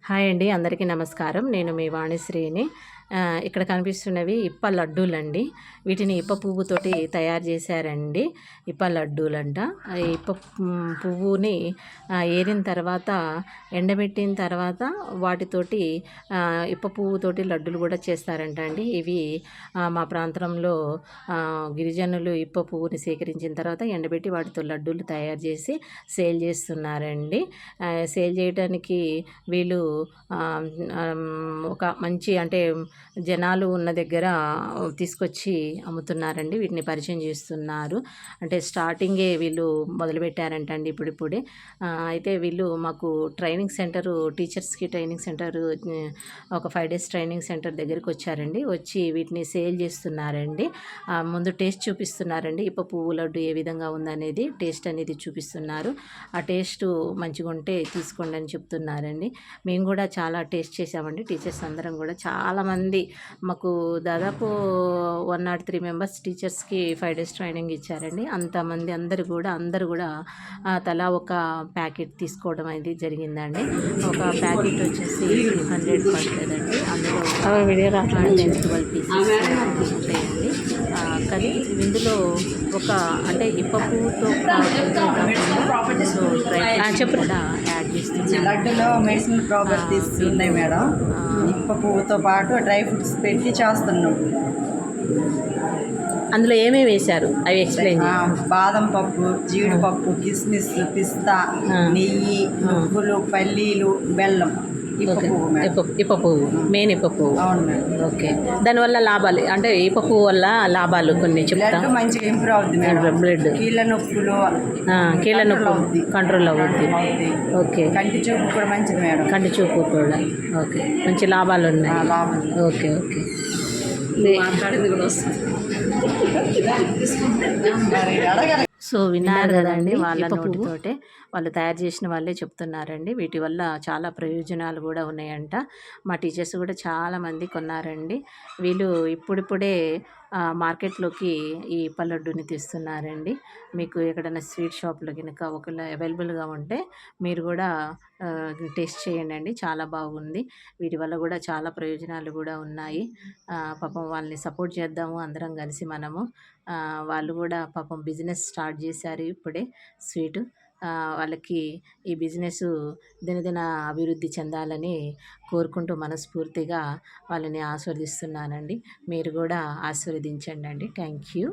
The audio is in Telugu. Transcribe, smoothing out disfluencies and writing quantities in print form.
హాయ్ అండి, అందరికీ నమస్కారం. నేను మీ వాణిశ్రీని. ఇక్కడ కనిపిస్తున్నవి ఇప్ప లడ్డూలండి. వీటిని ఇప్ప పువ్వుతోటి తయారు చేశారండి. ఇప్ప లడ్డూలంట. ఇప్ప పువ్వుని ఏరిన తర్వాత ఎండబెట్టిన తర్వాత వాటితోటి ఇప్ప పువ్వుతోటి లడ్డూలు కూడా చేస్తారంట అండి. ఇవి మా ప్రాంతంలో గిరిజనులు ఇప్ప పువ్వుని సేకరించిన తర్వాత ఎండబెట్టి వాటితో లడ్డూలు తయారు చేసి సేల్ చేస్తున్నారండి. సేల్ చేయడానికి వీళ్ళు ఒక మంచి అంటే జనాలు ఉన్న దగ్గర తీసుకొచ్చి అమ్ముతున్నారండి. వీటిని పరిచయం చేస్తున్నారు. అంటే స్టార్టింగే వీళ్ళు మొదలుపెట్టారంట అండి ఇప్పుడిప్పుడే. అయితే వీళ్ళు మాకు ట్రైనింగ్ సెంటరు, టీచర్స్కి ట్రైనింగ్ సెంటరు, ఒక 5 days ట్రైనింగ్ సెంటర్ దగ్గరికి వచ్చారండి. వచ్చి వీటిని సేల్ చేస్తున్నారండి. ముందు టేస్ట్ చూపిస్తున్నారండి. ఇప్ప పువ్వు లడ్డు ఏ విధంగా ఉందనేది టేస్ట్ అనేది చూపిస్తున్నారు. ఆ టేస్ట్ మంచిగా ఉంటే తీసుకోండి అని చెప్తున్నారండి. మేము కూడా చాలా టేస్ట్ చేసామండి. టీచర్స్ అందరం కూడా చాలామంది మాకు దాదాపు 103 మెంబర్స్ టీచర్స్కి 5 days ట్రైనింగ్ ఇచ్చారండి. అంతమంది అందరూ కూడా తలా ఒక ప్యాకెట్ తీసుకోవడం అనేది జరిగిందండి. ఒక ప్యాకెట్ వచ్చేసి 200 పడుతుందండి. అందులో 10-12 పీసెస్ ఉంటాయండి. కానీ ఇందులో ఒక అంటే ఇప్ప పువ్వుతో చెప్పు కూడా యాడ్ చేస్తుంది. లడ్డులో మెడిసిన్ ప్రాపర్టీస్ ఉన్నాయి మేడం. ఇప్ప పువ్వుతో పాటు డ్రై ఫ్రూట్స్ పెట్టి చేస్తున్నాం. అందులో ఏమేమి వేశారు అవి ఎక్స్ప్లెయిన్. బాదం పప్పు, జీడిపప్పు, కిస్మిస్, పిస్తా, నెయ్యి, నువ్వులు, పల్లీలు, బెల్లం. ఇప్ప పువ్వు మెయిన్ ఇప్ప పువ్వు. అవును మేడం. ఓకే, దానివల్ల లాభాలు అంటే ఇప్ప పువ్వు వల్ల లాభాలు కొన్ని చెప్తా. మంచిగా ఇంప్రూవ్ అవుతుంది మేడం. బ్లడ్, కీళ్ళ నొప్పులు కంట్రోల్ అవుద్ది. ఓకే, కంటి చూపు కూడా మంచిది మేడం. కంటి చూపు కూడా ఓకే, మంచి లాభాలు ఉన్నాయి. ఓకే ఓకే, మాట్లాడింది కూడా వస్తుంది. సో విన్నారు కదండి, వాళ్ళ నోటితోటే వాళ్ళు తయారు చేసిన వాళ్ళే చెప్తున్నారండి. వీటి వల్ల చాలా ప్రయోజనాలు కూడా ఉన్నాయంట. మా టీచర్స్ కూడా చాలామంది కొన్నారండి. వీళ్ళు ఇప్పుడిప్పుడే మార్కెట్లోకి ఈ పల్లడ్డుని తీస్తున్నారండి. మీకు ఎక్కడైనా స్వీట్ షాప్లో కనుక ఒకవేళ అవైలబుల్గా ఉంటే మీరు కూడా టేస్ట్ చేయండి. చాలా బాగుంది. వీటి వల్ల కూడా చాలా ప్రయోజనాలు కూడా ఉన్నాయి. పాపం వాళ్ళని సపోర్ట్ చేద్దాము అందరం కలిసి మనము. వాళ్ళు కూడా పాపం బిజినెస్ స్టార్ట్ చేశారు ఇప్పుడే స్వీటు. వాళ్ళకి ఈ బిజినెస్ దినదిన అభివృద్ధి చెందాలని కోరుకుంటూ మనస్ఫూర్తిగా వాళ్ళని ఆశీర్వదిస్తున్నానండి. మీరు కూడా ఆశీర్వదించండి అండి. Thank you.